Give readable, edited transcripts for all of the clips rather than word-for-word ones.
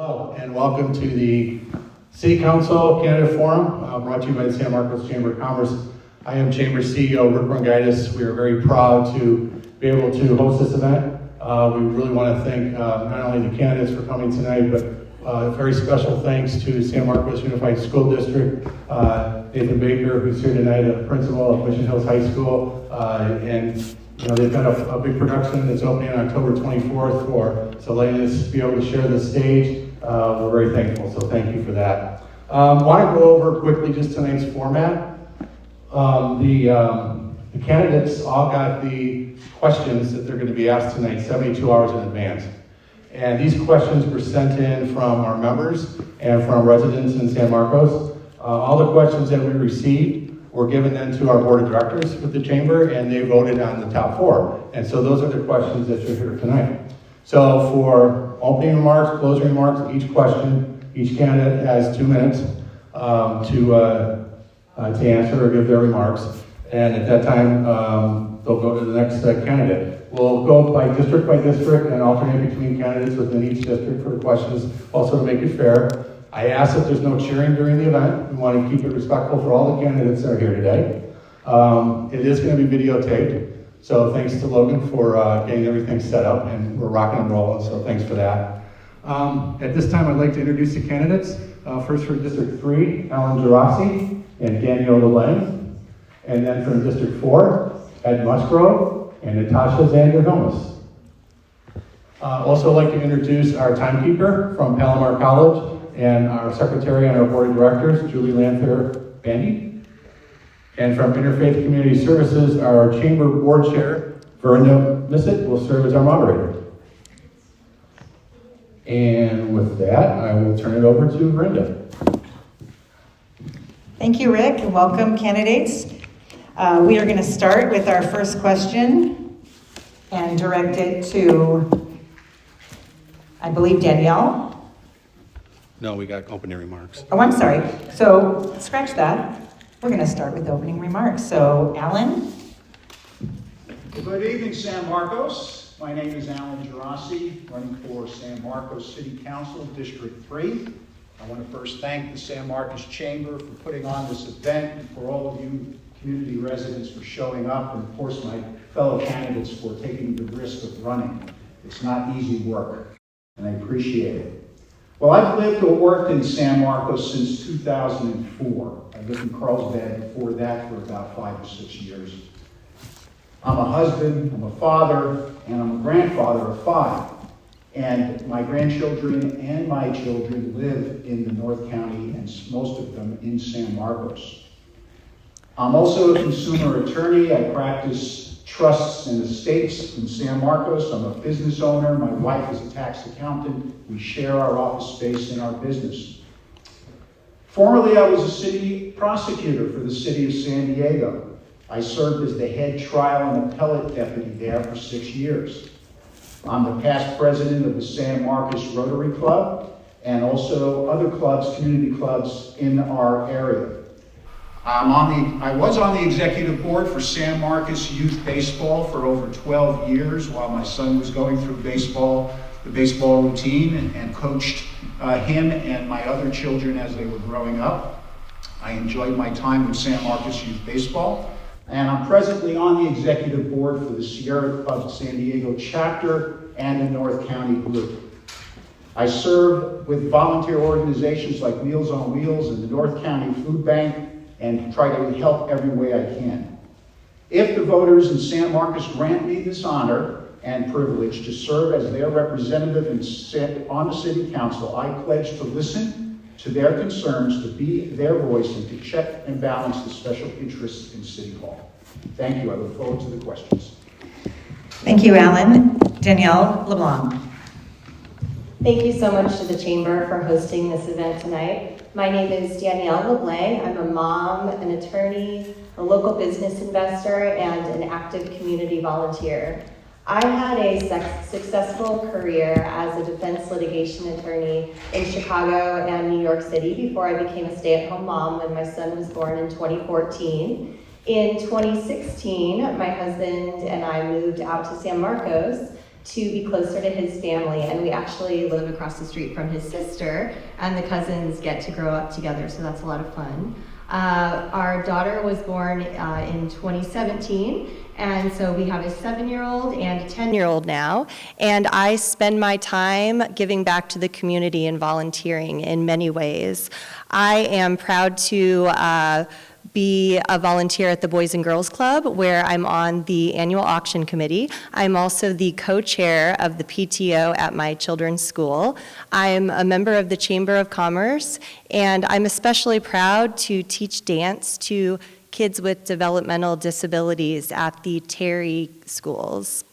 Hello, and welcome to the City Council Candidate Forum, brought to you by the San Marcos Chamber of Commerce. I am Chamber CEO Rick Rungaitis. We are very proud to be able to host this event. We really want to thank not only the candidates for coming tonight, but a very special thanks to San Marcos Unified School District, Nathan Baker, who's here tonight, a principal of Mission Hills High School, and they've got a big production that's opening on October 24th so letting us be able to share the stage. We're very thankful, so thank you for that. Want to go over quickly just tonight's format. The candidates all got the questions that they're going to be asked tonight 72 hours in advance. And these questions were sent in from our members and from residents in San Marcos. All the questions that we received were given then to our board of directors with the chamber, and they voted on the top 4. And so those are the questions that you'll hear tonight. So for opening remarks, closing remarks, each candidate has 2 minutes to answer or give their remarks. And at that time, they'll go to the next candidate. We'll go by district and alternate between candidates within each district for the questions, also to make it fair. I ask that there's no cheering during the event. We want to keep it respectful for all the candidates that are here today. It is going to be videotaped, so thanks to Logan for getting everything set up, and we're rocking and rolling, so thanks for that. At this time, I'd like to introduce the candidates. First for District 3, Alan Geraci and Danielle LeBlang. And then from District 4, Ed Musgrove and Natasha Zander Hilmes. Also like to introduce our timekeeper from Palomar College and our secretary and our board of directors, Julie Lanther Bandy. And from Interfaith Community Services, our chamber board chair, Verinda Missett, will serve as our moderator. And with that, I will turn it over to Verinda. Thank you, Rick, and welcome, candidates. We are going to start with our first question and direct it to, I believe, Danielle. No, we got opening remarks. Oh, I'm sorry. So scratch that. We're going to start with opening remarks. So, Alan. Good evening, San Marcos. My name is Alan Geraci, running for San Marcos City Council, District 3. I want to first thank the San Marcos Chamber for putting on this event, and for all of you community residents for showing up, and of course my fellow candidates for taking the risk of running. It's not easy work, and I appreciate it. Well, I've lived or worked in San Marcos since 2004. I lived in Carlsbad before that for about 5 or 6 years. I'm a husband, I'm a father, and I'm a grandfather of 5. And my grandchildren and my children live in the North County, and most of them in San Marcos. I'm also a consumer attorney. I practice trusts and estates in San Marcos. I'm a business owner. My wife is a tax accountant. We share our office space in our business. Formerly, I was a city prosecutor for the city of San Diego. I served as the head trial and appellate deputy there for 6 years. I'm the past president of the San Marcos Rotary Club and also other clubs, community clubs in our area. I was on the executive board for San Marcos Youth Baseball for over 12 years while my son was going through the baseball routine, and coached him and my other children as they were growing up. I enjoyed my time with San Marcos Youth Baseball, and I'm presently on the executive board for the Sierra Club San Diego chapter and the North County group. I serve with volunteer organizations like Meals on Wheels and the North County Food Bank, and try to help every way I can. If the voters in San Marcos grant me this honor and privilege to serve as their representative on the City Council, I pledge to listen to their concerns, to be their voice, and to check and balance the special interests in City Hall. Thank you. I look forward to the questions. Thank you, Alan. Danielle LeBlang. Thank you so much to the Chamber for hosting this event tonight. My name is Danielle LeBlang. I'm a mom, an attorney, a local business investor, and an active community volunteer. I had a successful career as a defense litigation attorney in Chicago and New York City before I became a stay-at-home mom when my son was born in 2014. In 2016, my husband and I moved out to San Marcos to be closer to his family, and we actually live across the street from his sister, and the cousins get to grow up together, so that's a lot of fun. Our daughter was born in 2017, and so we have a 7-year-old and a 10-year-old now, and I spend my time giving back to the community and volunteering in many ways. I am proud to be a volunteer at the Boys and Girls Club, where I'm on the annual auction committee. I'm also the co-chair of the PTO at my children's school. I'm a member of the Chamber of Commerce, and I'm especially proud to teach dance to kids with developmental disabilities at the Terry schools.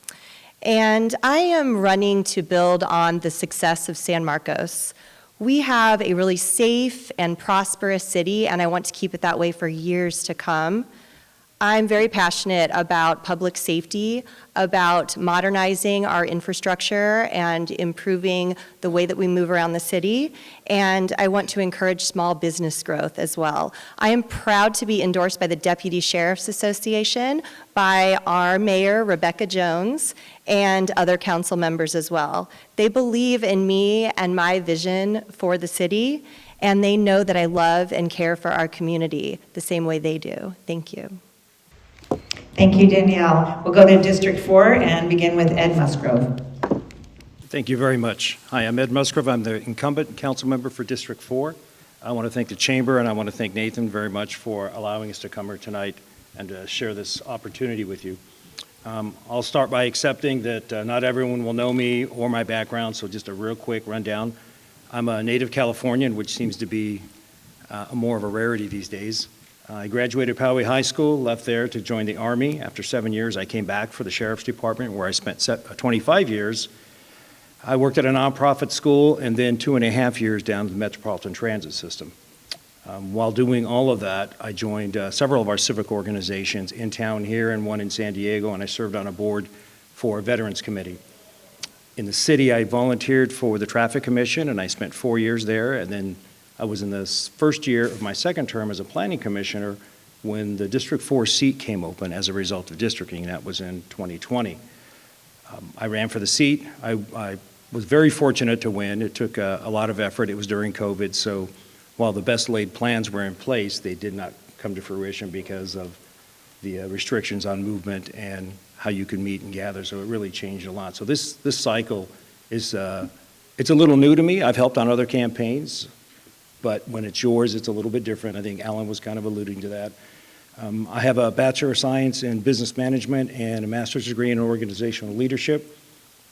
And I am running to build on the success of San Marcos. We have a really safe and prosperous city, and I want to keep it that way for years to come. I'm very passionate about public safety, about modernizing our infrastructure and improving the way that we move around the city, and I want to encourage small business growth as well. I am proud to be endorsed by the Deputy Sheriff's Association, by our mayor, Rebecca Jones, and other council members as well. They believe in me and my vision for the city, and they know that I love and care for our community the same way they do. Thank you. Thank you, Danielle. We'll go to District 4 and begin with Ed Musgrove. Thank you very much. Hi, I'm Ed Musgrove. I'm the incumbent council member for District 4. I want to thank the Chamber and I want to thank Nathan very much for allowing us to come here tonight and to share this opportunity with you. I'll start by accepting that not everyone will know me or my background, so just a real quick rundown. I'm a native Californian, which seems to be more of a rarity these days. I graduated Poway High School, left there to join the Army. After 7 years, I came back for the Sheriff's Department, where I spent 25 years. I worked at a nonprofit school and then 2.5 years down the Metropolitan Transit System. While doing all of that, I joined several of our civic organizations in town here and one in San Diego, and I served on a board for a Veterans Committee. In the city, I volunteered for the Traffic Commission, and I spent 4 years there, and then I was in the first year of my second term as a planning commissioner when the District 4 seat came open as a result of districting. That was in 2020. I ran for the seat. I was very fortunate to win. It took a lot of effort. It was during COVID, so while the best laid plans were in place, they did not come to fruition because of the restrictions on movement and how you could meet and gather, so it really changed a lot. So this cycle is, it's a little new to me. I've helped on other campaigns, but when it's yours, it's a little bit different. I think Alan was kind of alluding to that. I have a Bachelor of Science in Business Management and a Master's degree in Organizational Leadership.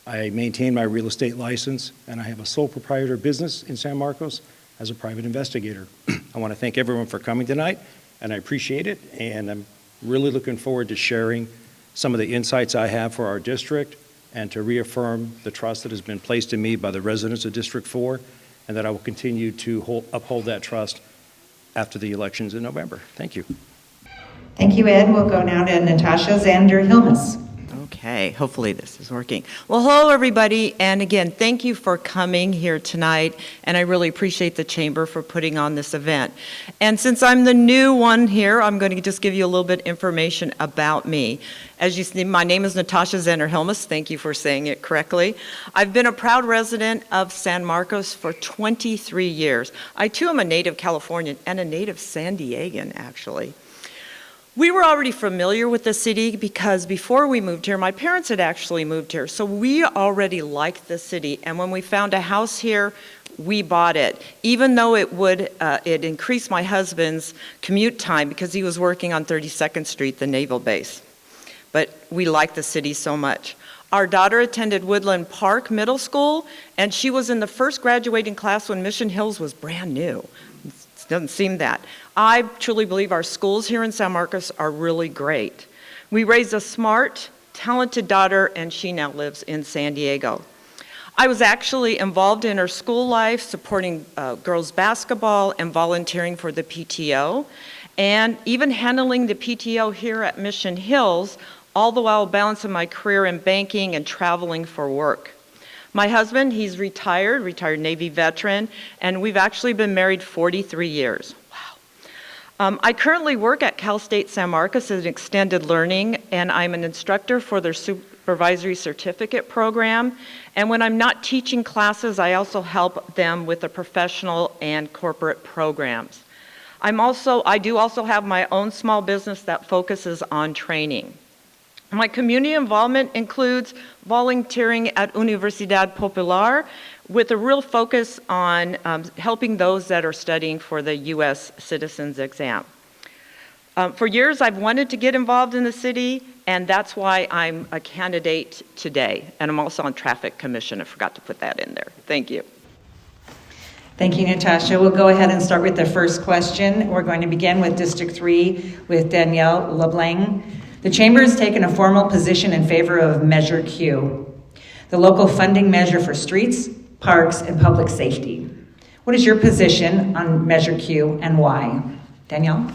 I maintain my real estate license, and I have a sole proprietor business in San Marcos as a private investigator. I want to thank everyone for coming tonight, and I appreciate it, and I'm really looking forward to sharing some of the insights I have for our district and to reaffirm the trust that has been placed in me by the residents of District 4, and that I will continue to uphold that trust after the elections in November. Thank you. Thank you, Ed. We'll go now to Natasha Zander Hilmes. Okay, hopefully this is working. Well, hello everybody, and again, thank you for coming here tonight, and I really appreciate the Chamber for putting on this event. And since I'm the new one here, I'm going to just give you a little bit of information about me. As you see, my name is Natasha Zander Hilmes. Thank you for saying it correctly. I've been a proud resident of San Marcos for 23 years. I too am a native Californian and a native San Diegan, actually. We were already familiar with the city because before we moved here, my parents had actually moved here. So we already liked the city. And when we found a house here, we bought it. Even though it increased my husband's commute time because he was working on 32nd Street, the Naval Base. But we liked the city so much. Our daughter attended Woodland Park Middle School, and she was in the first graduating class when Mission Hills was brand new. It doesn't seem that. I truly believe our schools here in San Marcos are really great. We raised a smart, talented daughter, and she now lives in San Diego. I was actually involved in her school life, supporting girls basketball and volunteering for the PTO, and even handling the PTO here at Mission Hills, all the while balancing my career in banking and traveling for work. My husband, he's retired Navy veteran, and we've actually been married 43 years. Wow. I currently work at Cal State San Marcos as extended learning, and I'm an instructor for their Supervisory Certificate Program. And when I'm not teaching classes, I also help them with the professional and corporate programs. I do also have my own small business that focuses on training. My community involvement includes volunteering at Universidad Popular with a real focus on helping those that are studying for the U.S. Citizens exam. For years, I've wanted to get involved in the city, and that's why I'm a candidate today. And I'm also on Traffic Commission. I forgot to put that in there. Thank you. Thank you, Natasha. We'll go ahead and start with the first question. We're going to begin with District 3 with Danielle LeBlang. The Chamber has taken a formal position in favor of Measure Q, the local funding measure for streets, parks, and public safety. What is your position on Measure Q and why? Danielle?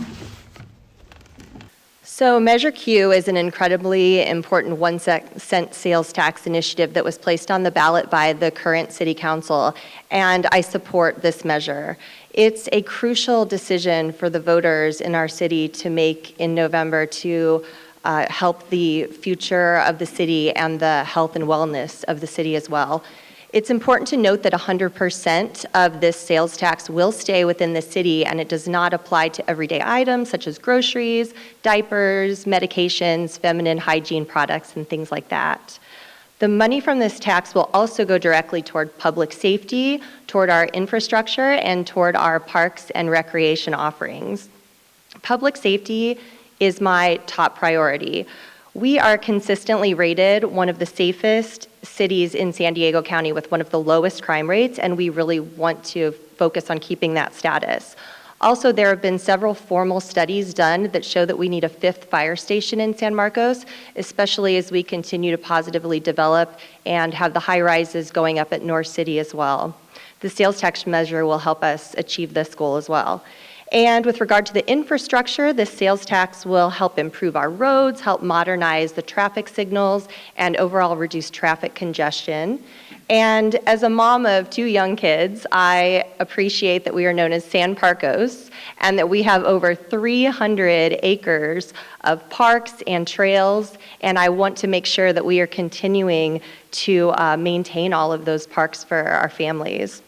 So Measure Q is an incredibly important 1-cent sales tax initiative that was placed on the ballot by the current City Council, and I support this measure. It's a crucial decision for the voters in our city to make in November to help the future of the city and the health and wellness of the city as well. It's important to note that 100% of this sales tax will stay within the city, and it does not apply to everyday items such as groceries, diapers, medications, feminine hygiene products, and things like that. The money from this tax will also go directly toward public safety, toward our infrastructure, and toward our parks and recreation offerings. Public safety is my top priority. We are consistently rated one of the safest cities in San Diego County with one of the lowest crime rates, and we really want to focus on keeping that status. Also, there have been several formal studies done that show that we need a 5th fire station in San Marcos, especially as we continue to positively develop and have the high rises going up at North City as well. The sales tax measure will help us achieve this goal as well. And with regard to the infrastructure, this sales tax will help improve our roads, help modernize the traffic signals, and overall reduce traffic congestion. And as a mom of 2 young kids, I appreciate that we are known as San Marcos and that we have over 300 acres of parks and trails, and I want to make sure that we are continuing to maintain all of those parks for our families.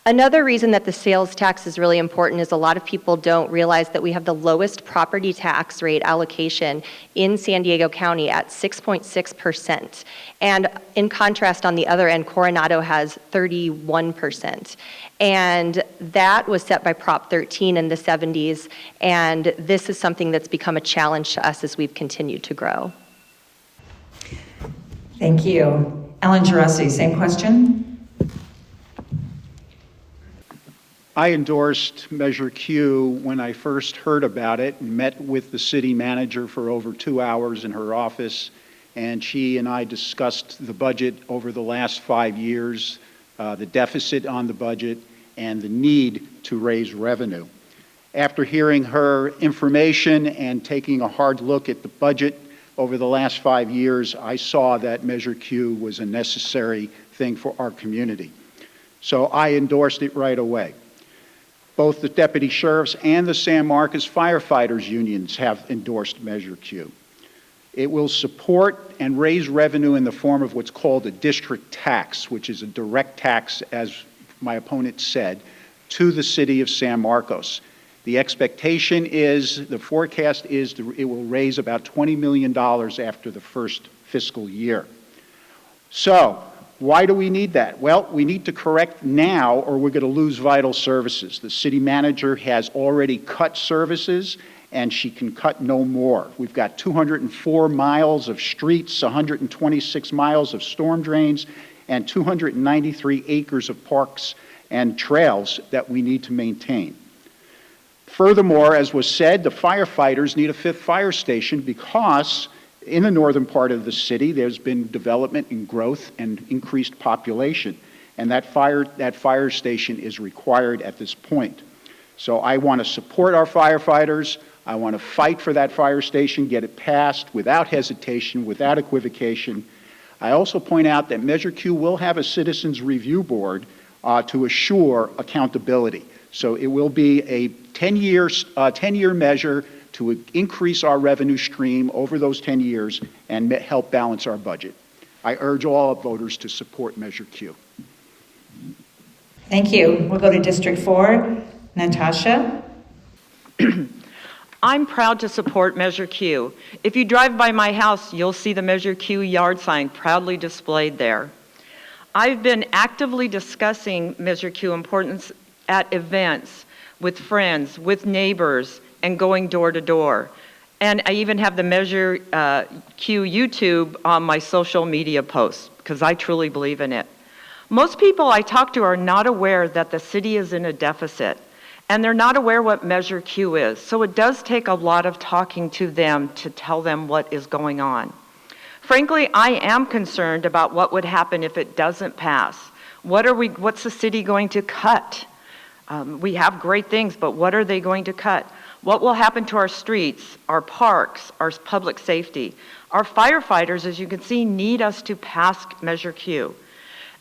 Another reason that the sales tax is really important is a lot of people don't realize that we have the lowest property tax rate allocation in San Diego County at 6.6%. And in contrast, on the other end, Coronado has 31%. And that was set by Prop 13 in the 70s, and this is something that's become a challenge to us as we've continued to grow. Thank you. Ellen Geraci, same question. I endorsed Measure Q when I first heard about it and met with the city manager for over 2 hours in her office, and she and I discussed the budget over the last 5 years, the deficit on the budget, and the need to raise revenue. After hearing her information and taking a hard look at the budget over the last 5 years, I saw that Measure Q was a necessary thing for our community. So I endorsed it right away. Both the deputy sheriffs and the San Marcos firefighters unions have endorsed Measure Q. It will support and raise revenue in the form of what's called a district tax, which is a direct tax, as my opponent said, to the city of San Marcos. The expectation is, the forecast is, it will raise about $20 million after the first fiscal year. So, why do we need that? Well, we need to correct now or we're going to lose vital services. The city manager has already cut services and she can cut no more. We've got 204 miles of streets, 126 miles of storm drains, and 293 acres of parks and trails that we need to maintain. Furthermore, as was said, the firefighters need a 5th fire station because in the northern part of the city, there's been development and growth and increased population, and that fire station is required at this point. So I want to support our firefighters. I want to fight for that fire station, get it passed without hesitation, without equivocation. I also point out that Measure Q will have a citizens review board to assure accountability. So it will be a 10-year measure to increase our revenue stream over those 10 years and help balance our budget. I urge all voters to support Measure Q. Thank you. We'll go to District 4. Natasha? I'm proud to support Measure Q. If you drive by my house, you'll see the Measure Q yard sign proudly displayed there. I've been actively discussing Measure Q importance at events, with friends, with neighbors, and going door to door. And I even have the Measure Q YouTube on my social media posts, because I truly believe in it. Most people I talk to are not aware that the city is in a deficit, and they're not aware what Measure Q is. So it does take a lot of talking to them to tell them what is going on. Frankly, I am concerned about what would happen if it doesn't pass. What's the city going to cut? We have great things, but what are they going to cut? What will happen to our streets, our parks, our public safety? Our firefighters, as you can see, need us to pass Measure Q.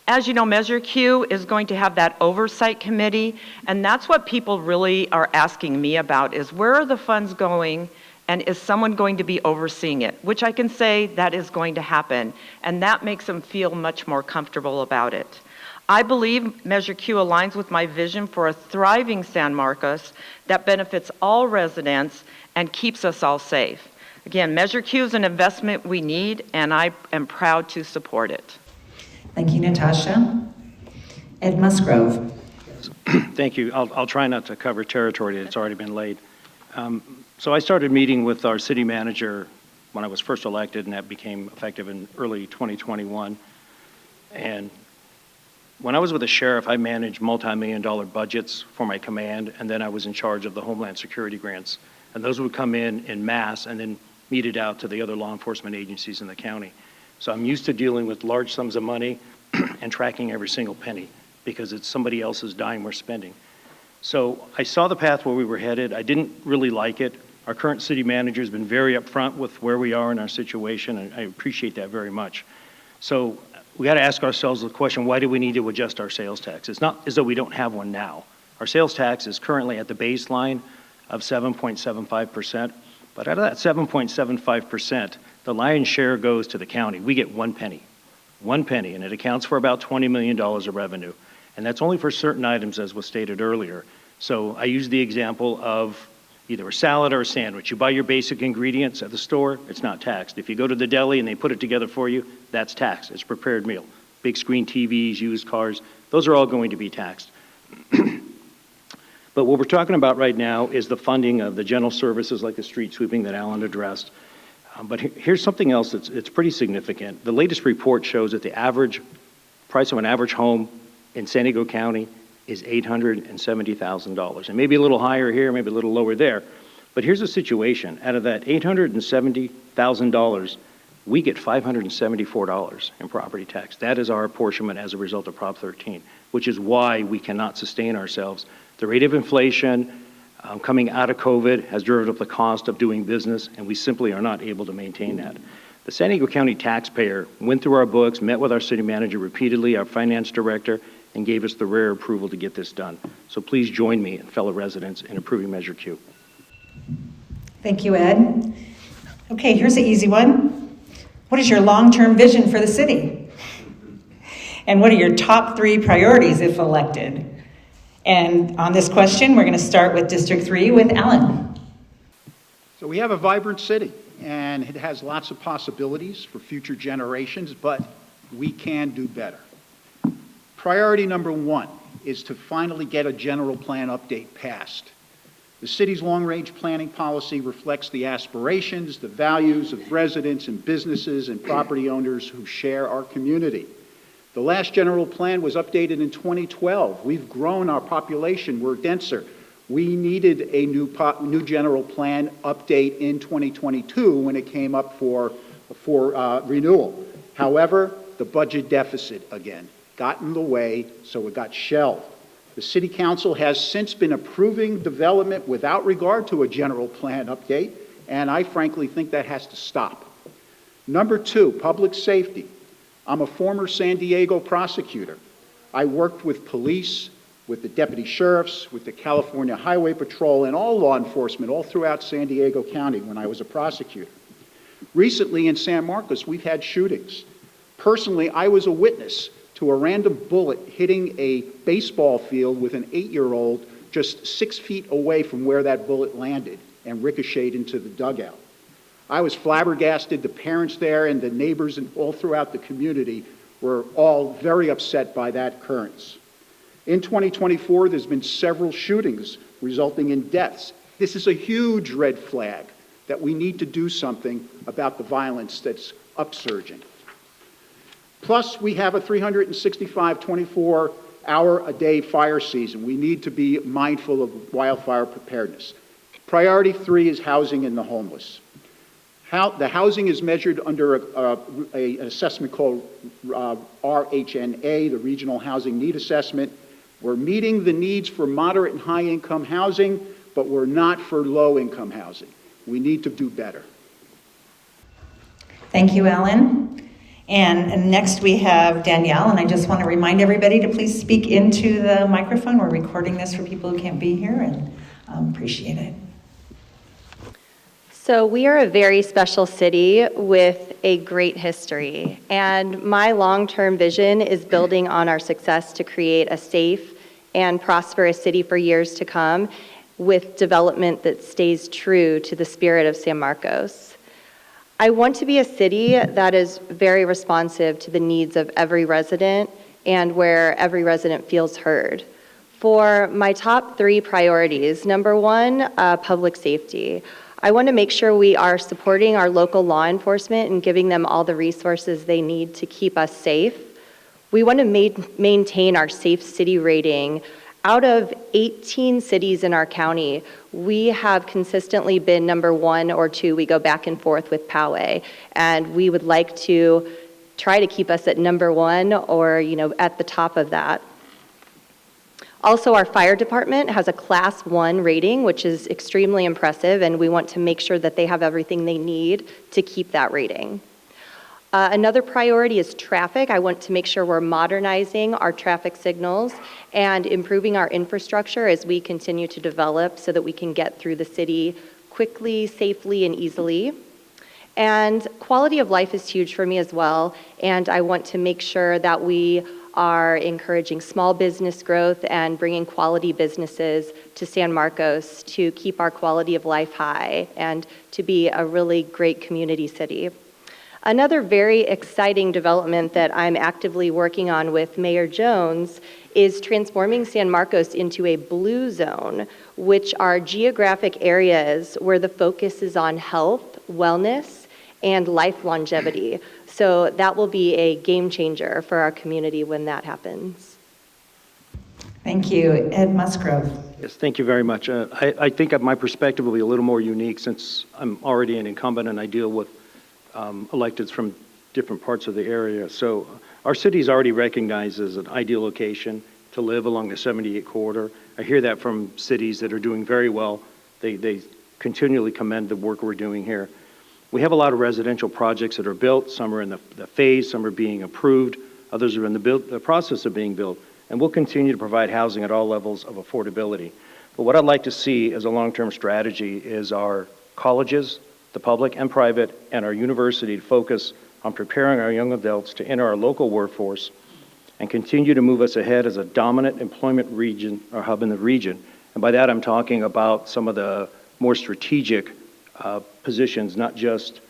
As you know, Measure Q is going to have that oversight committee, and that's what people really are asking me about, is where are the funds going, and is someone going to be overseeing it? Which I can say that is going to happen, and that makes them feel much more comfortable about it. I believe Measure Q aligns with my vision for a thriving San Marcos that benefits all residents and keeps us all safe. Again, Measure Q is an investment we need, and I am proud to support it. Thank you, Natasha. Ed Musgrove. Thank you. I'll try not to cover territory that's already been laid. So I started meeting with our city manager when I was first elected, and that became effective in early 2021. And when I was with the sheriff, I managed multi-million-dollar budgets for my command, and then I was in charge of the Homeland Security grants. And those would come in mass and then meted out to the other law enforcement agencies in the county. So I'm used to dealing with large sums of money and tracking every single penny, because it's somebody else's dime we're spending. So I saw the path where we were headed. I didn't really like it. Our current city manager has been very upfront with where we are in our situation, and I appreciate that very much. So we got to ask ourselves the question, why do we need to adjust our sales tax? It's not as though we don't have one now. Our sales tax is currently at the baseline of 7.75%, but out of that 7.75%, the lion's share goes to the county. We get 1 penny, and it accounts for about $20 million of revenue. And that's only for certain items, as was stated earlier. So I use the example of either a salad or a sandwich. You buy your basic ingredients at the store, it's not taxed. If you go to the deli and they put it together for you, that's taxed. It's a prepared meal. Big screen TVs, used cars, those are all going to be taxed. But what we're talking about right now is the funding of the general services like the street sweeping that Alan addressed. But here's something else that's pretty significant. The latest report shows that the average price of an average home in San Diego County is $870,000. And maybe a little higher here, maybe a little lower there. But here's the situation. Out of that $870,000, we get $574 in property tax. That is our apportionment as a result of Prop 13, which is why we cannot sustain ourselves. The rate of inflation coming out of COVID has driven up the cost of doing business, and we simply are not able to maintain that. The San Diego County taxpayer went through our books, met with our city manager repeatedly, our finance director, and gave us the rare approval to get this done. So please join me and fellow residents in approving Measure Q. Thank you, Ed. Okay, here's an easy one. What is your long-term vision for the city? And what are your top 3 priorities if elected? And on this question, we're going to start with District 3 with Alan. So we have a vibrant city, and it has lots of possibilities for future generations, but we can do better. Priority number 1 is to finally get a general plan update passed. The city's long-range planning policy reflects the aspirations, the values of residents and businesses and property owners who share our community. The last general plan was updated in 2012. We've grown our population, we're denser. We needed a new general plan update in 2022 when it came up for renewal. However, the budget deficit again got in the way, so it got shelved. The City Council has since been approving development without regard to a general plan update, and I frankly think that has to stop. Number 2, public safety. I'm a former San Diego prosecutor. I worked with police, with the deputy sheriffs, with the California Highway Patrol, and all law enforcement all throughout San Diego County when I was a prosecutor. Recently in San Marcos, we've had shootings. Personally, I was a witness to a random bullet hitting a baseball field with an 8-year-old just 6 feet away from where that bullet landed and ricocheted into the dugout. I was flabbergasted. The parents there and the neighbors and all throughout the community were all very upset by that occurrence. In 2024, there's been several shootings resulting in deaths. This is a huge red flag that we need to do something about the violence that's upsurging. Plus, we have a 365, 24-hour-a-day fire season. We need to be mindful of wildfire preparedness. Priority 3 is housing and the homeless. The housing is measured under an assessment called RHNA, the Regional Housing Need Assessment. We're meeting the needs for moderate and high-income housing, but we're not for low-income housing. We need to do better. Thank you, Alan. And next we have Danielle, and I just want to remind everybody to please speak into the microphone. We're recording this for people who can't be here, and appreciate it. So we are a very special city with a great history, and my long-term vision is building on our success to create a safe and prosperous city for years to come with development that stays true to the spirit of San Marcos. I want to be a city that is very responsive to the needs of every resident and where every resident feels heard. For my top 3 priorities, number 1, public safety. I want to make sure we are supporting our local law enforcement and giving them all the resources they need to keep us safe. We want to maintain our safe city rating. Out of 18 cities in our county, we have consistently been number 1 or 2. We go back and forth with Poway, and we would like to try to keep us at number 1 or, at the top of that. Also, our fire department has a Class 1 rating, which is extremely impressive, and we want to make sure that they have everything they need to keep that rating. Another priority is traffic. I want to make sure we're modernizing our traffic signals and improving our infrastructure as we continue to develop so that we can get through the city quickly, safely, and easily. And quality of life is huge for me as well, and I want to make sure that we are encouraging small business growth and bringing quality businesses to San Marcos to keep our quality of life high and to be a really great community city. Another very exciting development that I'm actively working on with Mayor Jones is transforming San Marcos into a blue zone, which are geographic areas where the focus is on health, wellness, and life longevity. So that will be a game changer for our community when that happens. Thank you. Ed Musgrove. Yes, thank you very much. I think my perspective will be a little more unique since I'm already an incumbent and I deal with electeds from different parts of the area. So our city is already recognized as an ideal location to live along the 78 corridor. I hear that from cities that are doing very well. They continually commend the work we're doing here. We have a lot of residential projects that are built. Some are in the phase, some are being approved, others are in the process of being built. And we'll continue to provide housing at all levels of affordability. But what I'd like to see as a long-term strategy is our colleges, the public and private, and our university to focus on preparing our young adults to enter our local workforce and continue to move us ahead as a dominant employment region or hub in the region. And by that I'm talking about some of the more strategic positions, not just,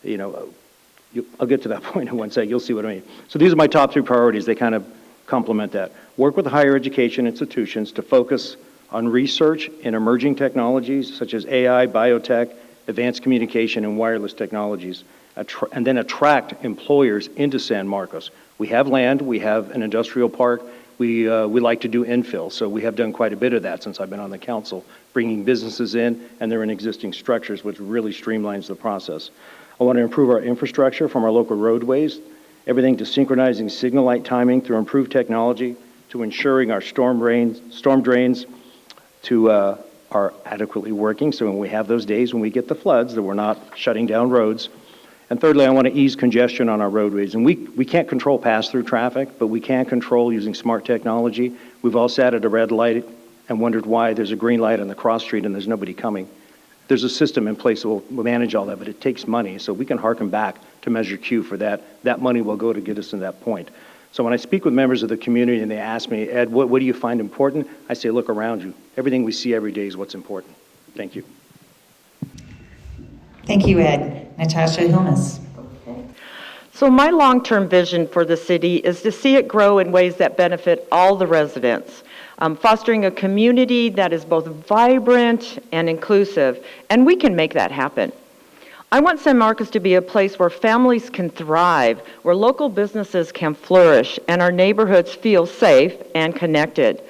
I'll get to that point in one second, you'll see what I mean. So these are my top 3 priorities, they kind of complement that. Work with higher education institutions to focus on research in emerging technologies such as AI, biotech, advanced communication, and wireless technologies, and then attract employers into San Marcos. We have land, we have an industrial park, we like to do infill, so we have done quite a bit of that since I've been on the council, bringing businesses in, and they're in existing structures, which really streamlines the process. I want to improve our infrastructure from our local roadways, everything to synchronizing signal light timing through improved technology, to ensuring our storm drains are adequately working, so when we have those days when we get the floods, that we're not shutting down roads. And thirdly, I want to ease congestion on our roadways. And we can't control pass-through traffic, but we can control using smart technology. We've all sat at a red light and wondered why there's a green light on the cross street and there's nobody coming. There's a system in place that will manage all that, but it takes money, so we can harken back to Measure Q for that. That money will go to get us to that point. So when I speak with members of the community and they ask me, Ed, what do you find important? I say, look around you. Everything we see every day is what's important. Thank you. Thank you, Ed. Natasha, Hilmes. So my long-term vision for the city is to see it grow in ways that benefit all the residents, fostering a community that is both vibrant and inclusive, and we can make that happen. I want San Marcos to be a place where families can thrive, where local businesses can flourish, and our neighborhoods feel safe and connected.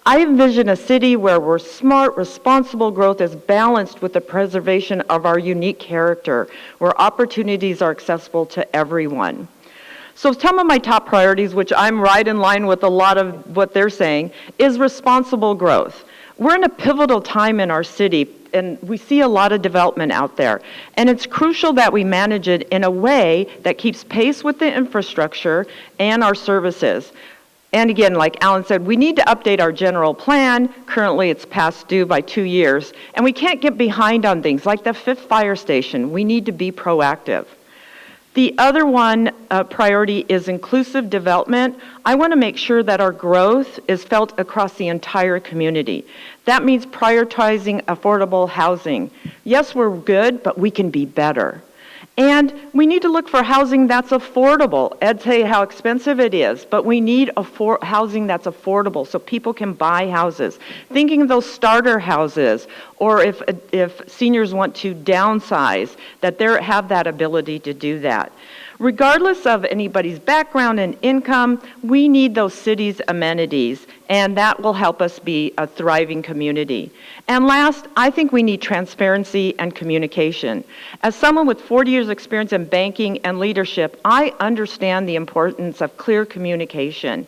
I envision a city where smart, responsible growth is balanced with the preservation of our unique character, where opportunities are accessible to everyone. So some of my top priorities, which I'm right in line with a lot of what they're saying, is responsible growth. We're in a pivotal time in our city, and we see a lot of development out there. And it's crucial that we manage it in a way that keeps pace with the infrastructure and our services. And again, like Alan said, we need to update our general plan. Currently, it's past due by 2 years. And we can't get behind on things like the 5th fire station. We need to be proactive. The other one priority is inclusive development. I want to make sure that our growth is felt across the entire community. That means prioritizing affordable housing. Yes, we're good, but we can be better. And we need to look for housing that's affordable. Ed said how expensive it is, but we need housing that's affordable so people can buy houses. Thinking of those starter houses, or if seniors want to downsize, that they have that ability to do that. Regardless of anybody's background and income, we need those cities' amenities, and that will help us be a thriving community. And last, I think we need transparency and communication. As someone with 40 years experience in banking and leadership, I understand the importance of clear communication.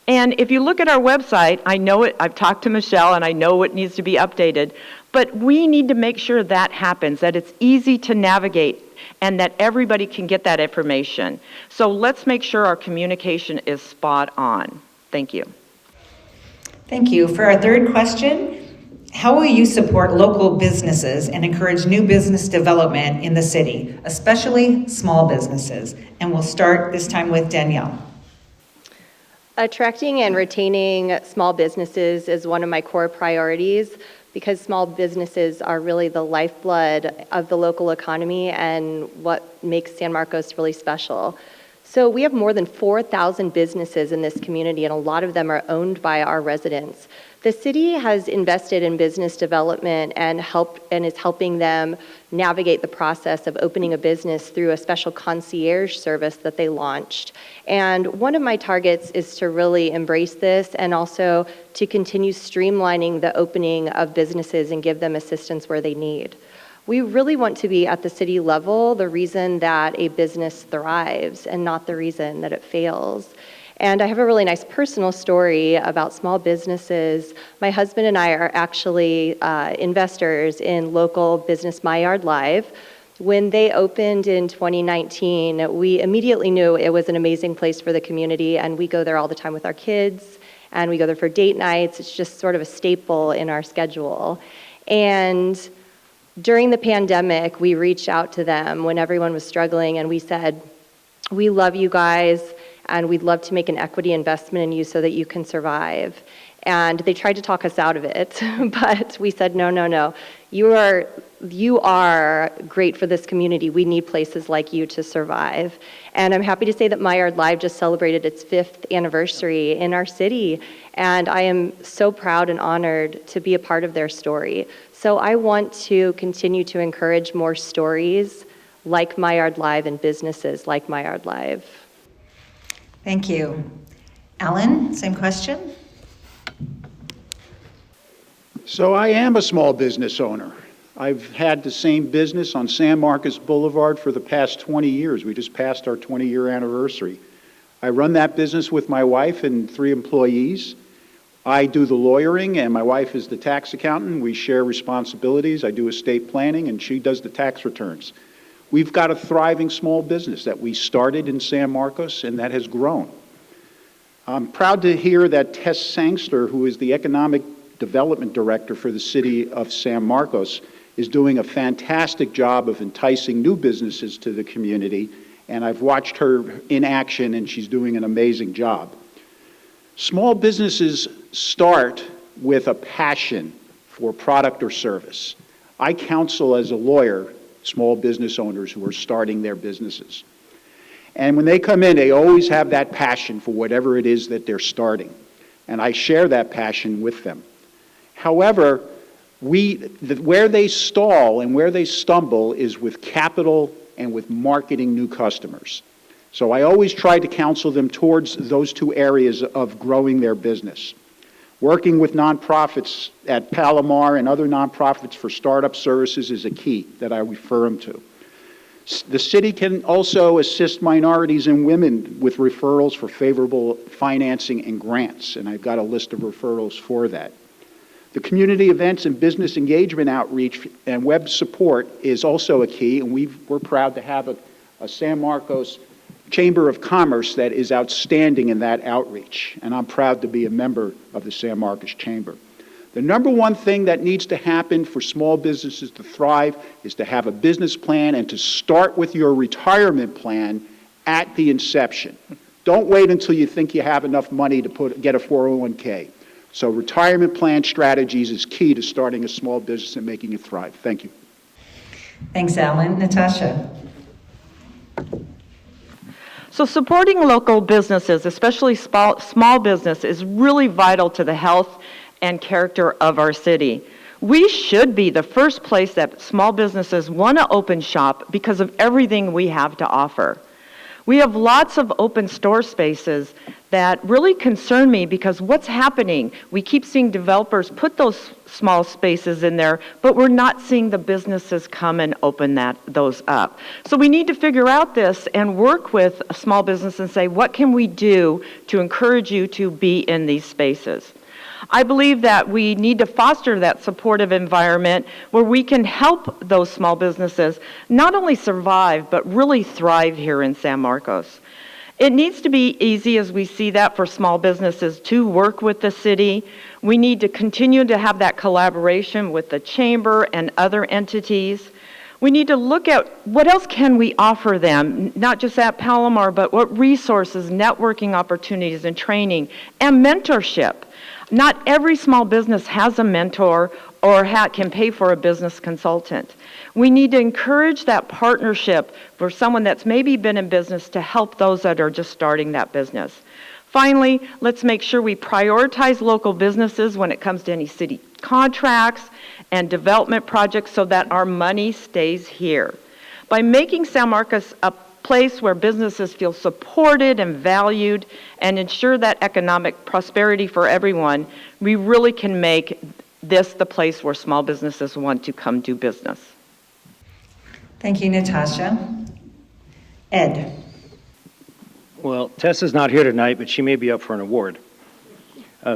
And if you look at our website, I know it, I've talked to Michelle and I know it needs to be updated, but we need to make sure that happens, that it's easy to navigate and that everybody can get that information. So let's make sure our communication is spot on. Thank you. Thank you. For our third question, how will you support local businesses and encourage new business development in the city, especially small businesses? And we'll start this time with Danielle. Attracting and retaining small businesses is one of my core priorities because small businesses are really the lifeblood of the local economy and what makes San Marcos really special. So we have more than 4,000 businesses in this community, and a lot of them are owned by our residents. The city has invested in business development and is helping them navigate the process of opening a business through a special concierge service that they launched. And one of my targets is to really embrace this and also to continue streamlining the opening of businesses and give them assistance where they need. We really want to be at the city level the reason that a business thrives and not the reason that it fails. And I have a really nice personal story about small businesses. My husband and I are actually investors in local business My Yard Live. When they opened in 2019, we immediately knew it was an amazing place for the community, and we go there all the time with our kids, and we go there for date nights. It's just sort of a staple in our schedule. And during the pandemic, we reached out to them when everyone was struggling, and we said, "We love you guys, and we'd love to make an equity investment in you so that you can survive." And they tried to talk us out of it, but we said, no, you are great for this community. We need places like you to survive. And I'm happy to say that My Yard Live just celebrated its 5th anniversary in our city, and I am so proud and honored to be a part of their story. So I want to continue to encourage more stories like My Yard Live and businesses like My Yard Live. Thank you. Alan, same question. So I am a small business owner. I've had the same business on San Marcos Boulevard for the past 20 years. We just passed our 20-year anniversary. I run that business with my wife and 3 employees. I do the lawyering, and my wife is the tax accountant. We share responsibilities. I do estate planning, and she does the tax returns. We've got a thriving small business that we started in San Marcos and that has grown. I'm proud to hear that Tess Sangster, who is the Economic Development Director for the City of San Marcos, is doing a fantastic job of enticing new businesses to the community, and I've watched her in action, and she's doing an amazing job. Small businesses start with a passion for product or service. I counsel as a lawyer small business owners who are starting their businesses. And when they come in, they always have that passion for whatever it is that they're starting. And I share that passion with them. However, where they stall and where they stumble is with capital and with marketing new customers. So I always try to counsel them towards those two areas of growing their business. Working with nonprofits at Palomar and other nonprofits for startup services is a key that I refer them to. The city can also assist minorities and women with referrals for favorable financing and grants, and I've got a list of referrals for that. The community events and business engagement outreach and web support is also a key, and we're proud to have a San Marcos Chamber of Commerce that is outstanding in that outreach, and I'm proud to be a member of the San Marcos Chamber. The number one thing that needs to happen for small businesses to thrive is to have a business plan and to start with your retirement plan at the inception. Don't wait until you think you have enough money to get a 401k. So retirement plan strategies is key to starting a small business and making it thrive. Thank you. Thanks, Alan. Natasha. So supporting local businesses, especially small business, is really vital to the health and character of our city. We should be the first place that small businesses want to open shop because of everything we have to offer. We have lots of open store spaces that really concern me because what's happening, we keep seeing developers put those small spaces in there, but we're not seeing the businesses come and open those up. So we need to figure out this and work with a small business and say, what can we do to encourage you to be in these spaces? I believe that we need to foster that supportive environment where we can help those small businesses not only survive, but really thrive here in San Marcos. It needs to be easy, as we see that, for small businesses to work with the city. We need to continue to have that collaboration with the chamber and other entities. We need to look at what else can we offer them, not just at Palomar, but what resources, networking opportunities, and training, and mentorship. Not every small business has a mentor or can pay for a business consultant. We need to encourage that partnership for someone that's maybe been in business to help those that are just starting that business. Finally, let's make sure we prioritize local businesses when it comes to any city contracts and development projects so that our money stays here. By making San Marcos a place where businesses feel supported and valued and ensure that economic prosperity for everyone, we really can make this the place where small businesses want to come do business. Thank you, Natasha. Ed. Well, Tess is not here tonight, but she may be up for an award.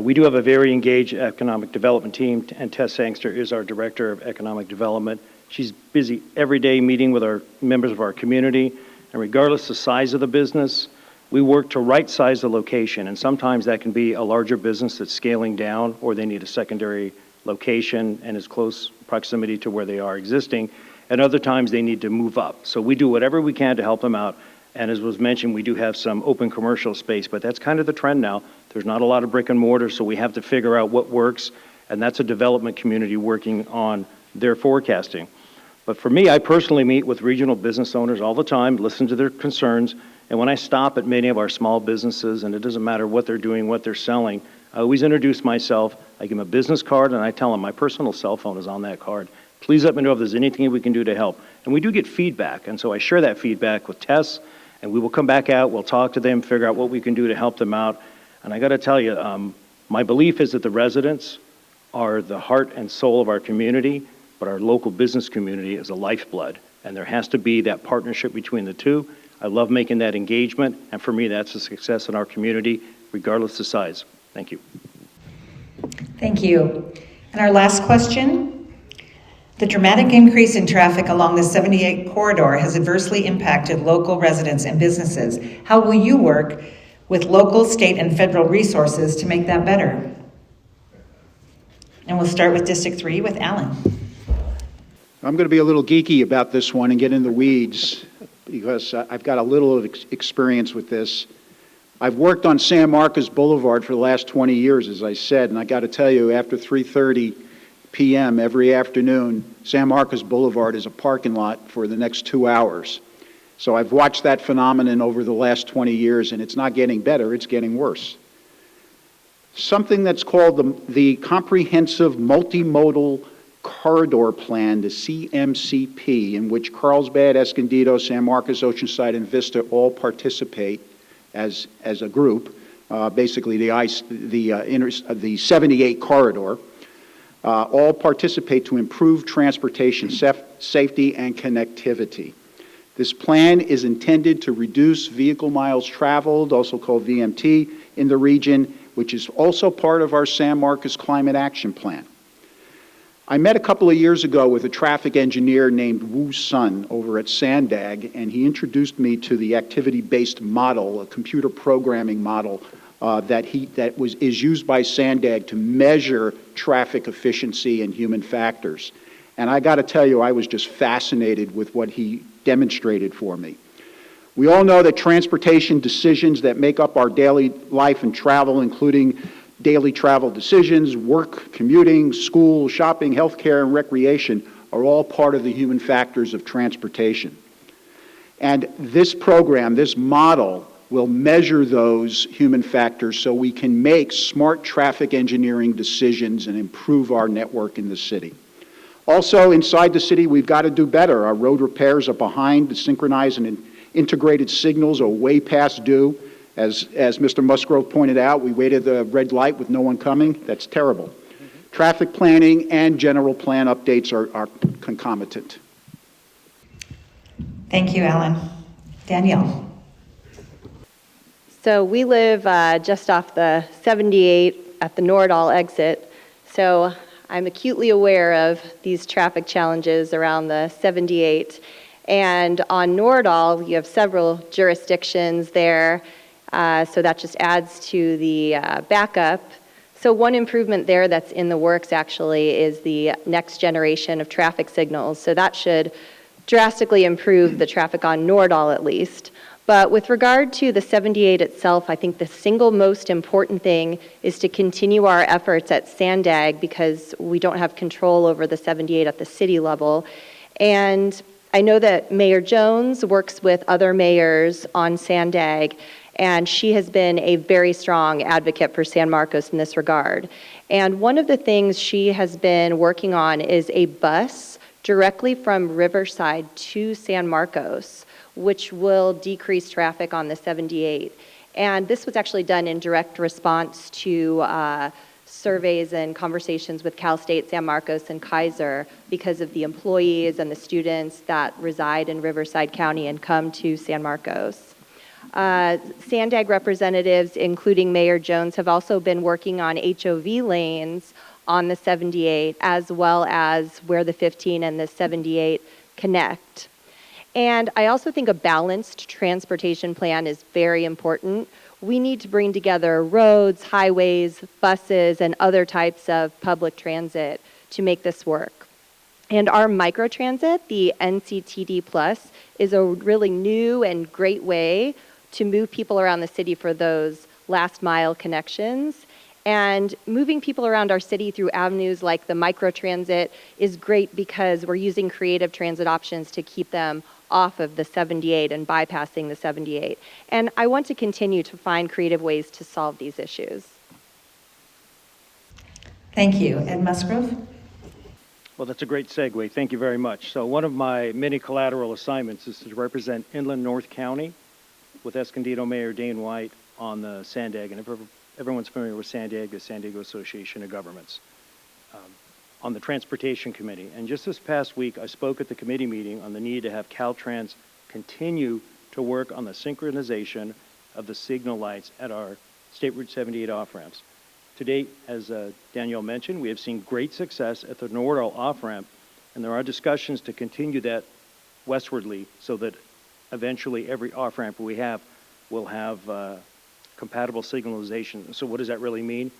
We do have a very engaged economic development team, and Tess Sangster is our Director of Economic Development. She's busy every day meeting with our members of our community, and regardless of the size of the business, we work to right-size the location, and sometimes that can be a larger business that's scaling down, or they need a secondary location and is close proximity to where they are existing, and other times they need to move up. So we do whatever we can to help them out, and as was mentioned, we do have some open commercial space, but that's kind of the trend now. There's not a lot of brick and mortar, so we have to figure out what works, and that's a development community working on their forecasting. But for me, I personally meet with regional business owners all the time, listen to their concerns, and when I stop at many of our small businesses, and it doesn't matter what they're doing, what they're selling, I always introduce myself, I give them a business card, and I tell them my personal cell phone is on that card. Please let me know if there's anything we can do to help. And we do get feedback, and so I share that feedback with Tess, and we will come back out, we'll talk to them, figure out what we can do to help them out. And I gotta tell you, my belief is that the residents are the heart and soul of our community, but our local business community is a lifeblood, and there has to be that partnership between the two. I love making that engagement, and for me, that's a success in our community, regardless of size. Thank you. Thank you. And our last question, The dramatic increase in traffic along the 78 corridor has adversely impacted local residents and businesses. How will you work with local, state, and federal resources to make that better? And we'll start with District 3 with Alan. I'm going to be a little geeky about this one and get in the weeds because I've got a little experience with this. I've worked on San Marcos Boulevard for the last 20 years, as I said, and I got to tell you, after 3:30 p.m. every afternoon, San Marcos Boulevard is a parking lot for the next 2 hours. So I've watched that phenomenon over the last 20 years, and it's not getting better, it's getting worse. Something that's called the Comprehensive Multimodal Corridor Plan, the CMCP, in which Carlsbad, Escondido, San Marcos, Oceanside, and Vista all participate as a group, basically the 78 corridor, all participate to improve transportation safety and connectivity. This plan is intended to reduce vehicle miles traveled, also called VMT, in the region, which is also part of our San Marcos Climate Action Plan. I met a couple of years ago with a traffic engineer named Wu Sun over at Sandag, and he introduced me to the activity-based model, a computer programming model is used by Sandag to measure traffic efficiency and human factors. And I got to tell you, I was just fascinated with what he demonstrated for me. We all know that transportation decisions that make up our daily life and travel, including daily travel decisions, work, commuting, school, shopping, healthcare, and recreation, are all part of the human factors of transportation. And this program, this model, will measure those human factors so we can make smart traffic engineering decisions and improve our network in the city. Also, inside the city, we've got to do better. Our road repairs are behind. The synchronized and integrated signals are way past due. As Mr. Musgrove pointed out, we waited the red light with no one coming. That's terrible. Traffic planning and general plan updates are concomitant. Thank you, Alan. Danielle. So we live just off the 78 at the Nordal exit. So I'm acutely aware of these traffic challenges around the 78. And on Nordal, you have several jurisdictions there. So that just adds to the backup. So one improvement there that's in the works actually is the next generation of traffic signals. So that should drastically improve the traffic on Nordal at least. But with regard to the 78 itself, I think the single most important thing is to continue our efforts at Sandag because we don't have control over the 78 at the city level. And I know that Mayor Jones works with other mayors on Sandag, and she has been a very strong advocate for San Marcos in this regard. And one of the things she has been working on is a bus directly from Riverside to San Marcos, which will decrease traffic on the 78. And this was actually done in direct response to surveys and conversations with Cal State, San Marcos, and Kaiser because of the employees and the students that reside in Riverside County and come to San Marcos. Sandag representatives, including Mayor Jones, have also been working on HOV lanes on the 78, as well as where the 15 and the 78 connect. And I also think a balanced transportation plan is very important. We need to bring together roads, highways, buses, and other types of public transit to make this work. And our microtransit, the NCTD Plus, is a really new and great way to move people around the city for those last mile connections. And moving people around our city through avenues like the microtransit is great because we're using creative transit options to keep them off of the 78 and bypassing the 78. And I want to continue to find creative ways to solve these issues. Thank you. Ed Musgrove? Well, that's a great segue. Thank you very much. So one of my many collateral assignments is to represent Inland North County with Escondido Mayor Dane White on the Sandag. And if everyone's familiar with Sandag, the San Diego Association of Governments, on the Transportation Committee. And just this past week, I spoke at the committee meeting on the need to have Caltrans continue to work on the synchronization of the signal lights at our State Route 78 off-ramps. To date, as Danielle mentioned, we have seen great success at the Nordal off-ramp And there are discussions to continue that westwardly so that eventually every off-ramp we have will have compatible signalization. So what does that really mean?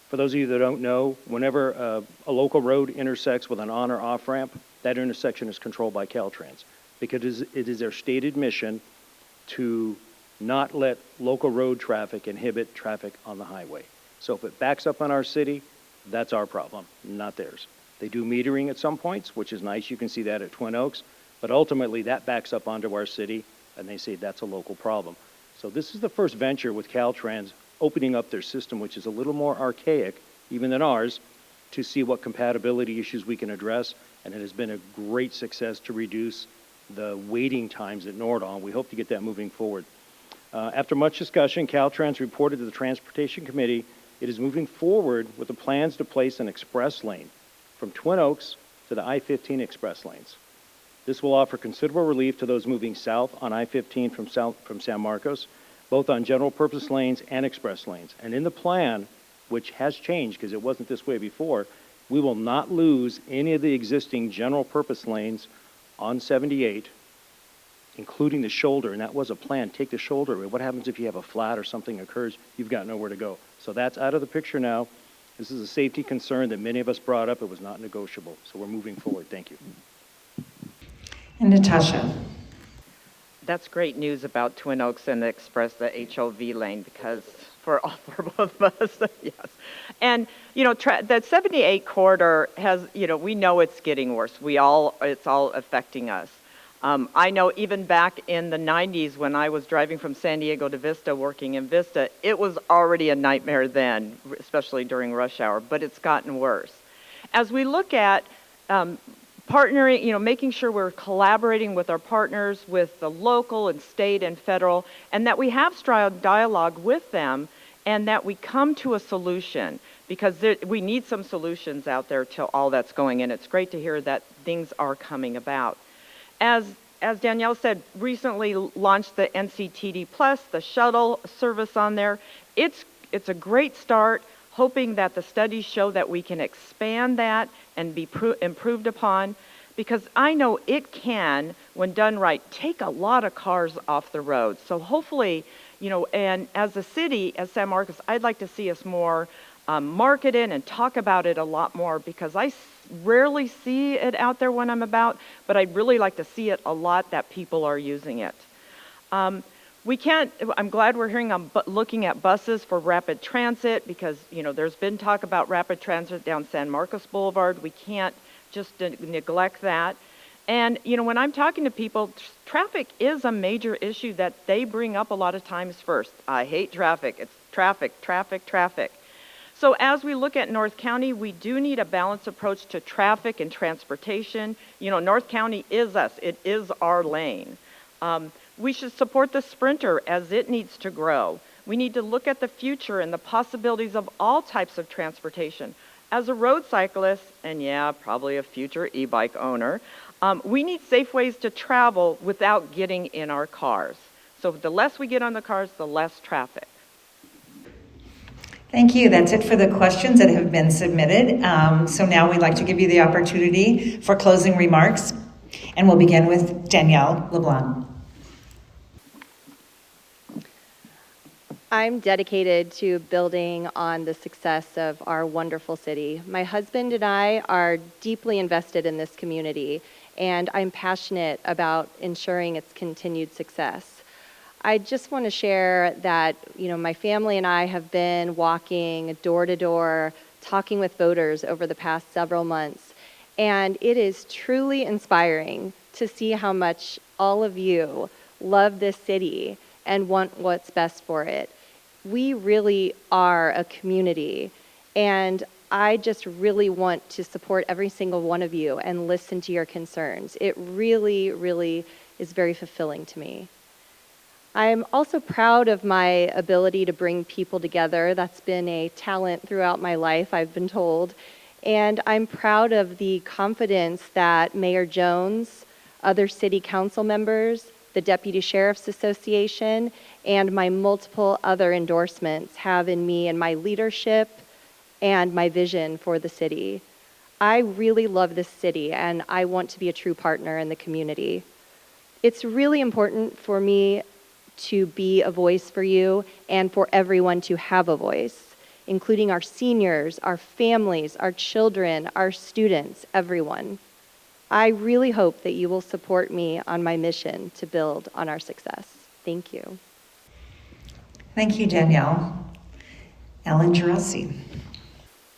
For those of you that don't know, whenever a local road intersects with an on or off ramp, that intersection is controlled by Caltrans because it is their stated mission to not let local road traffic inhibit traffic on the highway. So if it backs up on our city, that's our problem, not theirs. They do metering at some points, which is nice. You can see that at Twin Oaks, but ultimately that backs up onto our city and they say that's a local problem. So this is the first venture with Caltrans opening up their system, which is a little more archaic, even than ours, to see what compatibility issues we can address. And it has been a great success to reduce the waiting times at Nordal. We hope to get that moving forward. After much discussion, Caltrans reported to the Transportation Committee it is moving forward with the plans to place an express lane from Twin Oaks to the I-15 express lanes. This will offer considerable relief to those moving south on I-15 from San Marcos, both on general purpose lanes and express lanes. And in the plan, which has changed because it wasn't this way before, we will not lose any of the existing general purpose lanes on 78, including the shoulder. And that was a plan. Take the shoulder away. What happens if you have a flat or something occurs? You've got nowhere to go. So that's out of the picture now. This is a safety concern that many of us brought up. It was not negotiable. So we're moving forward. Thank you. And Natasha. That's great news about Twin Oaks and the Express, the HOV lane, because for both of us, yes. And, that 78 corridor has, we know it's getting worse. It's all affecting us. I know even back in the 90s when I was driving from San Diego to Vista, working in Vista, it was already a nightmare then, especially during rush hour, but it's gotten worse. As we look at partnering, making sure we're collaborating with our partners, with the local and state and federal, and that we have strong dialogue with them, and that we come to a solution, because we need some solutions out there to all that's going in. It's great to hear that things are coming about. As Danielle said, recently launched the NCTD Plus, the shuttle service on there. It's a great start, hoping that the studies show that we can expand that and be improved upon, because I know it can, when done right, take a lot of cars off the road. So hopefully, and as a city, as San Marcos, I'd like to see us more market it and talk about it a lot more, because I rarely see it out there when I'm about, but I'd really like to see it a lot, that people are using it. I'm glad we're hearing looking at buses for rapid transit, because, there's been talk about rapid transit down San Marcos Boulevard. We can't just neglect that. And, when I'm talking to people, traffic is a major issue that they bring up a lot of times first. I hate traffic. It's traffic, traffic, traffic. So as we look at North County, we do need a balanced approach to traffic and transportation. North County is us. It is our lane. We should support the Sprinter as it needs to grow. We need to look at the future and the possibilities of all types of transportation. As a road cyclist, and probably a future e-bike owner, we need safe ways to travel without getting in our cars. So the less we get on the cars, the less traffic. Thank you. That's it for the questions that have been submitted. So now we'd like to give you the opportunity for closing remarks. And we'll begin with Danielle LeBlang. I'm dedicated to building on the success of our wonderful city. My husband and I are deeply invested in this community, and I'm passionate about ensuring its continued success. I just want to share that, my family and I have been walking door to door, talking with voters over the past several months, and it is truly inspiring to see how much all of you love this city and want what's best for it. We really are a community, and I just really want to support every single one of you and listen to your concerns. It really, really is very fulfilling to me. I'm also proud of my ability to bring people together. That's been a talent throughout my life, I've been told. And I'm proud of the confidence that Mayor Jones, other city council members, the Deputy Sheriff's Association, and my multiple other endorsements have in me and my leadership and my vision for the city. I really love this city and I want to be a true partner in the community. It's really important for me to be a voice for you and for everyone to have a voice, including our seniors, our families, our children, our students, everyone. I really hope that you will support me on my mission to build on our success. Thank you. Thank you, Danielle. Alan Geraci.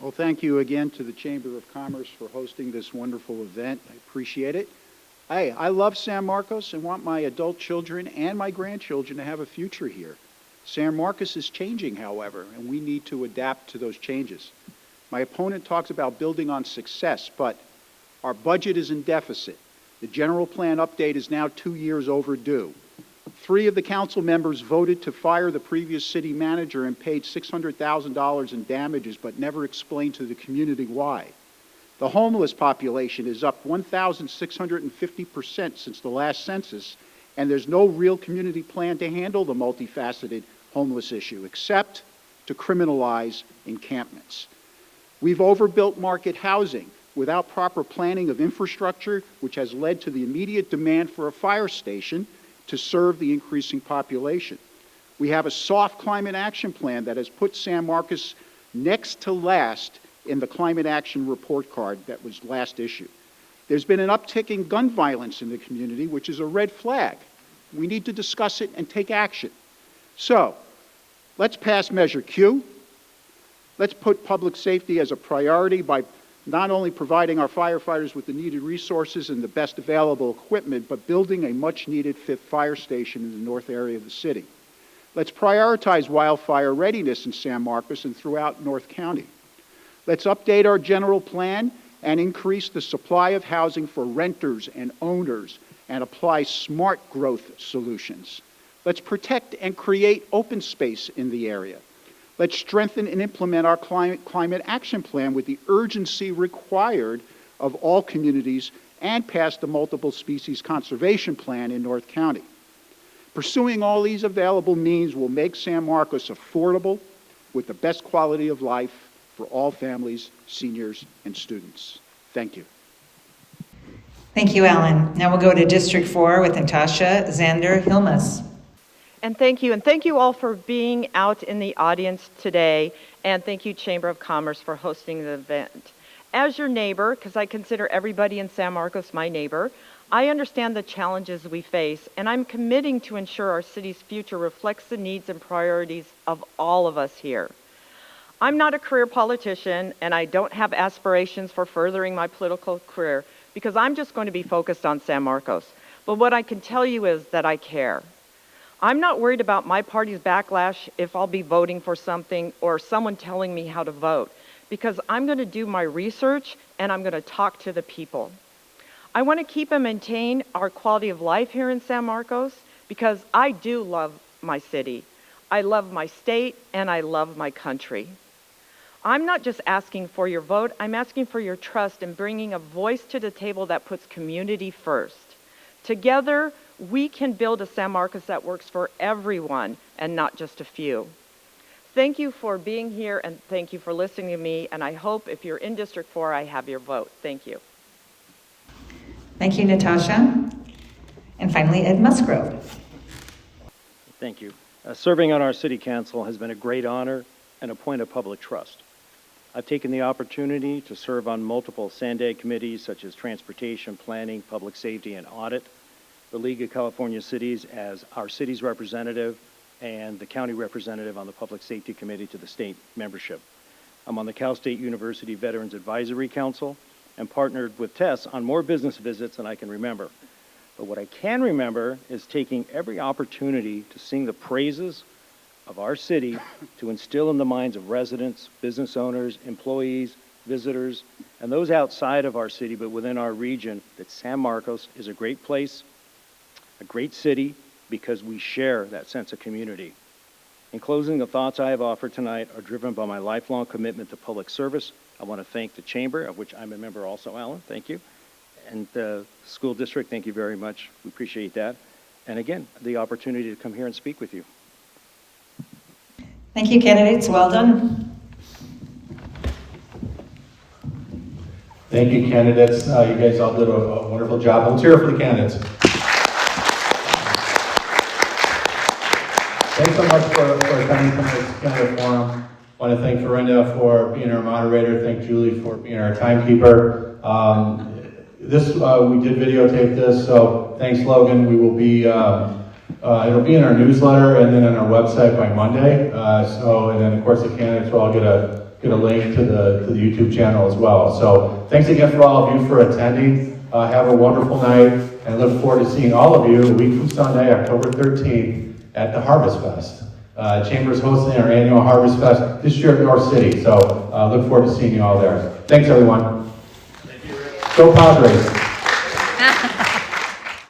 Well, thank you again to the Chamber of Commerce for hosting this wonderful event. I appreciate it. Hey, I love San Marcos and want my adult children and my grandchildren to have a future here. San Marcos is changing, however, and we need to adapt to those changes. My opponent talks about building on success, but our budget is in deficit. The general plan update is now 2 years overdue. 3 of the council members voted to fire the previous city manager and paid $600,000 in damages, but never explained to the community why. The homeless population is up 1,650% since the last census, and there's no real community plan to handle the multifaceted homeless issue, except to criminalize encampments. We've overbuilt market housing without proper planning of infrastructure, which has led to the immediate demand for a fire station to serve the increasing population. We have a soft climate action plan that has put San Marcos next to last in the climate action report card that was last issued. There's been an uptick in gun violence in the community, which is a red flag. We need to discuss it and take action. So, let's pass Measure Q. Let's put public safety as a priority by not only providing our firefighters with the needed resources and the best available equipment, but building a much-needed 5th fire station in the north area of the city. Let's prioritize wildfire readiness in San Marcos and throughout North County. Let's update our general plan and increase the supply of housing for renters and owners and apply smart growth solutions. Let's protect and create open space in the area. Let's strengthen and implement our climate action plan with the urgency required of all communities and pass the multiple species conservation plan in North County. Pursuing all these available means will make San Marcos affordable with the best quality of life for all families, seniors, and students. Thank you. Thank you, Alan. Now we'll go to District 4 with Natasha, Zander, Hilmes. And thank you all for being out in the audience today, and thank you, Chamber of Commerce, for hosting the event. As your neighbor, because I consider everybody in San Marcos my neighbor, I understand the challenges we face, and I'm committing to ensure our city's future reflects the needs and priorities of all of us here. I'm not a career politician, and I don't have aspirations for furthering my political career, because I'm just going to be focused on San Marcos. But what I can tell you is that I care. I'm not worried about my party's backlash if I'll be voting for something or someone telling me how to vote, because I'm going to do my research and I'm going to talk to the people. I want to keep and maintain our quality of life here in San Marcos because I do love my city. I love my state and I love my country. I'm not just asking for your vote, I'm asking for your trust in bringing a voice to the table that puts community first. Together, we can build a San Marcos that works for everyone and not just a few. Thank you for being here and thank you for listening to me, and I hope if you're in District 4, I have your vote. Thank you. Thank you, Natasha. And finally, Ed Musgrove. Thank you. Serving on our city council has been a great honor and a point of public trust. I've taken the opportunity to serve on multiple Sandag committees such as Transportation, Planning, Public Safety, and Audit, the League of California Cities as our city's representative, and the county representative on the Public Safety Committee to the state membership. I'm on the Cal State University Veterans Advisory Council and partnered with Tess on more business visits than I can remember. But what I can remember is taking every opportunity to sing the praises of our city to instill in the minds of residents, business owners, employees, visitors, and those outside of our city but within our region that San Marcos is a great place, a great city, because we share that sense of community. In closing, the thoughts I have offered tonight are driven by my lifelong commitment to public service. I want to thank the Chamber, of which I'm a member also, Alan, thank you, and the school district, thank you very much. We appreciate that. And again, the opportunity to come here and speak with you. Thank you, candidates. Well done. Thank you, candidates. You guys all did a wonderful job. Let's hear it for the candidates. Thanks so much for attending tonight's candidate forum. I want to thank Florinda for being our moderator. Thank Julie for being our timekeeper. We did videotape this, so thanks, Logan. We will be, it'll be in our newsletter and then on our website by Monday. And then of course the candidates will all get a link to the YouTube channel as well. So thanks again for all of you for attending. Have a wonderful night, and look forward to seeing all of you a week from Sunday, October 13th, at the Harvest Fest. Chamber is hosting our annual Harvest Fest this year at North City, so look forward to seeing you all there. Thanks, everyone. Thank you. Go Padres.